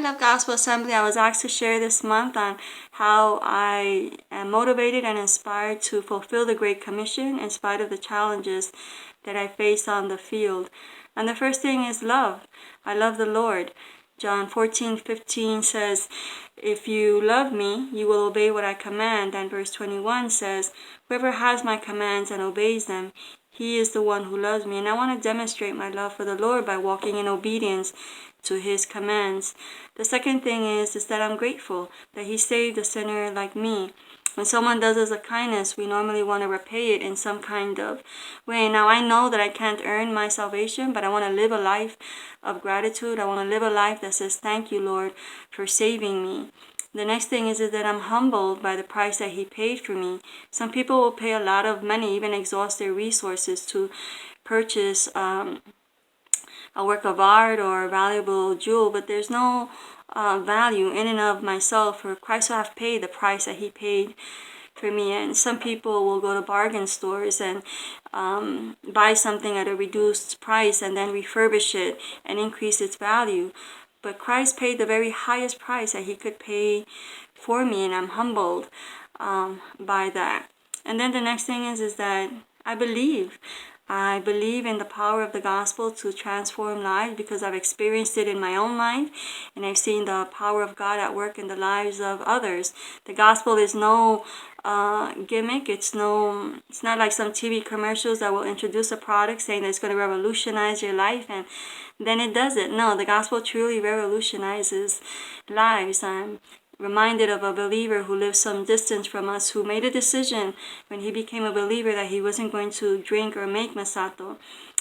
Love Gospel Assembly. I was asked to share this month on how I am motivated and inspired to fulfill the Great Commission in spite of the challenges that I face on the field. And the first thing is love. I love the Lord. John 14:15 says, if you love me, you will obey what I command. And verse 21 says, whoever has my commands and obeys them, he is the one who loves me. And I want to demonstrate my love for the Lord by walking in obedience to his commands. The second thing is that I'm grateful that he saved a sinner like me. When someone does us a kindness, we normally want to repay it in some kind of way. Now, I know that I can't earn my salvation, but I want to live a life of gratitude. I want to live a life that says, thank you, Lord, for saving me. The next thing is that I'm humbled by the price that he paid for me. Some people will pay a lot of money, even exhaust their resources to purchase a work of art or a valuable jewel, but there's no value in and of myself for Christ to have paid the price that he paid for me. And some people will go to bargain stores and buy something at a reduced price and then refurbish it and increase its value. But Christ paid the very highest price that he could pay for me, and I'm humbled by that. And then the next thing is that I believe in the power of the gospel to transform lives because I've experienced it in my own life, and I've seen the power of God at work in the lives of others. The gospel is no gimmick. It's not like some TV commercials that will introduce a product saying that it's going to revolutionize your life and then it does it. No, the gospel truly revolutionizes lives. I'm reminded of a believer who lived some distance from us who made a decision when he became a believer that he wasn't going to drink or make masato.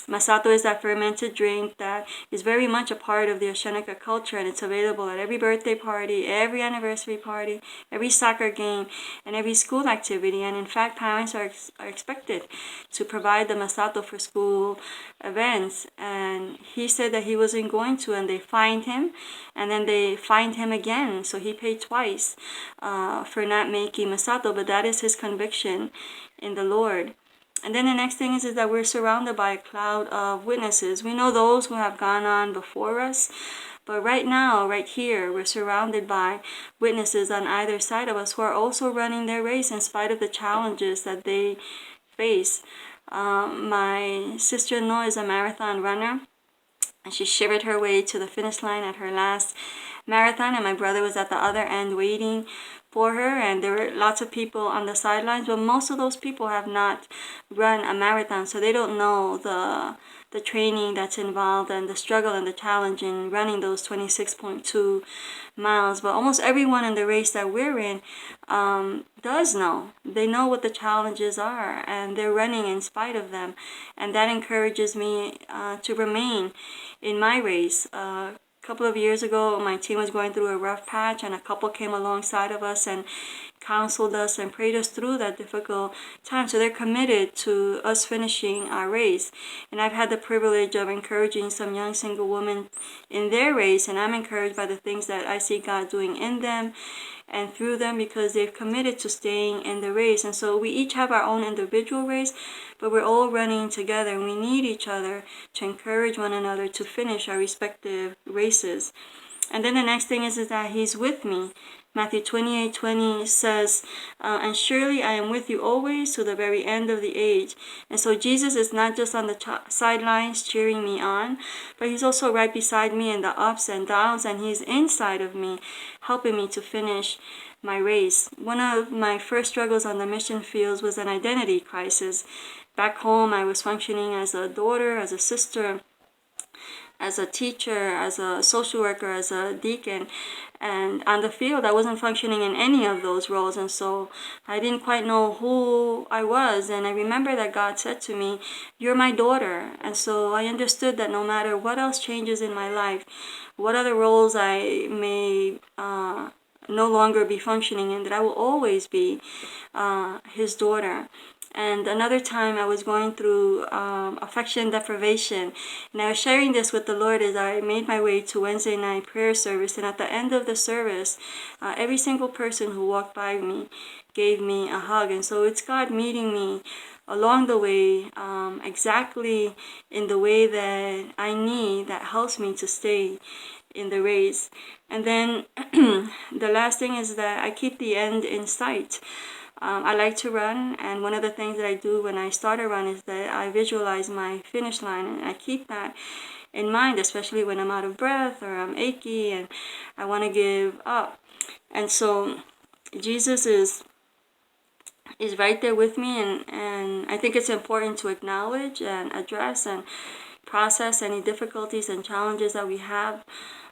Masato is that fermented drink that is very much a part of the Ashenica culture, and it's available at every birthday party, every anniversary party, every soccer game, and every school activity. And in fact, parents are expected to provide the masato for school events. And he said that he wasn't going to, and they fined him, and then they fined him again. So he paid twice for not making masato, but that is his conviction in the Lord. And then the next thing is that we're surrounded by a cloud of witnesses. We know those who have gone on before us, but right now, right here, we're surrounded by witnesses on either side of us who are also running their race in spite of the challenges that they face. My sister-in-law is a marathon runner, and she shivered her way to the finish line at her last marathon, and my brother was at the other end waiting for her, and there were lots of people on the sidelines, but most of those people have not run a marathon, so they don't know the training that's involved and the struggle and the challenge in running those 26.2 miles. But almost everyone in the race that we're in does know. They know what the challenges are, and they're running in spite of them, and that encourages me to remain in my race. A couple of years ago, my team was going through a rough patch, and a couple came alongside of us and counseled us and prayed us through that difficult time. So they're committed to us finishing our race. And I've had the privilege of encouraging some young single women in their race, and I'm encouraged by the things that I see God doing in them and through them because they've committed to staying in the race. And so we each have our own individual race, but we're all running together, and we need each other to encourage one another to finish our respective races. And then the next thing is that he's with me. Matthew 28:20 says, and surely I am with you always to the very end of the age. And so Jesus is not just on the sidelines cheering me on, but he's also right beside me in the ups and downs, and he's inside of me, helping me to finish my race. One of my first struggles on the mission fields was an identity crisis. Back home, I was functioning as a daughter, as a sister, as a teacher, as a social worker, as a deacon, and on the field I wasn't functioning in any of those roles, and so I didn't quite know who I was. And I remember that God said to me, you're my daughter. And so I understood that no matter what else changes in my life, what other roles I may no longer be functioning in, that I will always be his daughter. And another time I was going through affection deprivation, and I was sharing this with the Lord as I made my way to Wednesday night prayer service. And at the end of the service, every single person who walked by me gave me a hug. And so it's God meeting me along the way, exactly in the way that I need, that helps me to stay in the race. And then the last thing is that I keep the end in sight. I like to run, and one of the things that I do when I start a run is that I visualize my finish line, and I keep that in mind, especially when I'm out of breath or I'm achy and I want to give up. And so Jesus is right there with me, and I think it's important to acknowledge and address and process any difficulties and challenges that we have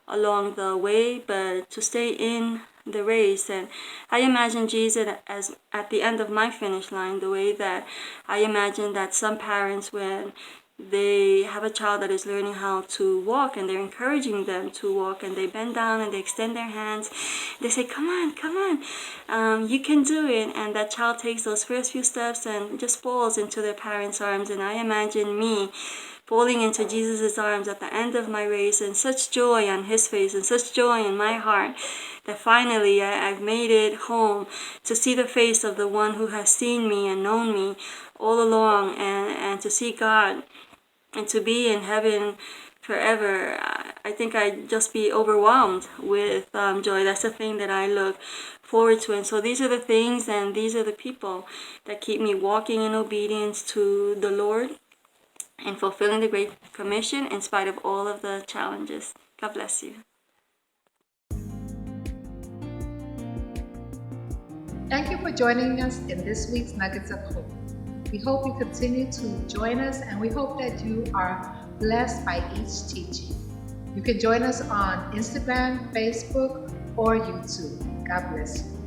along the way, but to stay in the race. And I imagine Jesus as at the end of my finish line, the way that I imagine that some parents, when they have a child that is learning how to walk and they're encouraging them to walk, and they bend down and they extend their hands, they say, come on, come on, you can do it. And that child takes those first few steps and just falls into their parents' arms. And I imagine me falling into Jesus' arms at the end of my race, and such joy on his face and such joy in my heart that finally I've made it home, to see the face of the one who has seen me and known me all along, and to see God and to be in heaven forever. I think I'd just be overwhelmed with joy. That's the thing that I look forward to. And so these are the things and these are the people that keep me walking in obedience to the Lord and fulfilling the Great Commission in spite of all of the challenges. God bless you. Thank you for joining us in this week's Nuggets of Hope. We hope you continue to join us, and we hope that you are blessed by each teaching. You can join us on Instagram, Facebook, or YouTube. God bless you.